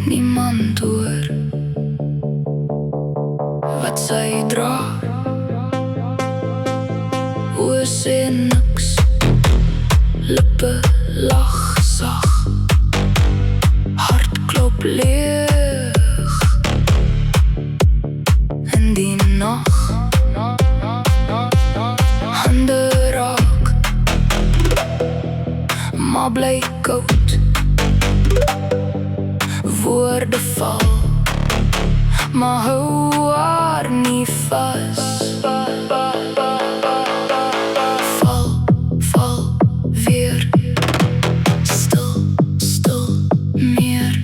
niemand hoor wat sy dra. Oë sê niks, lippe lag sag, hart klop leeg in die nag. Hande raak, maar bly koud. Woorde val, maar hou haar nie vas. Val weer, stil meer.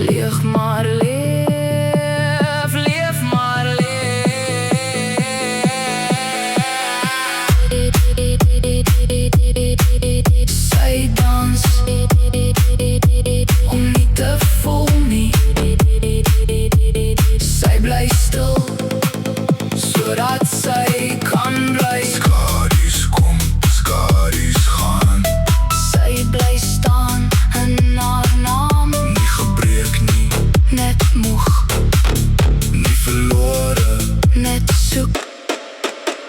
Leef maar leef maar leef. Sy dans om nie te voel nie. Sy bly stil sodat sy kan bly. Skadu's kom, skadu's gaan. Sy bly staan in haar naam. Nie gebreek nie, Net moeg, nie verlore. net soek.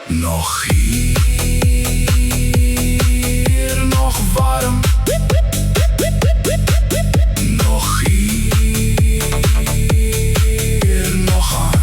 Nog hier, nog warm. Nog hier, nog aan.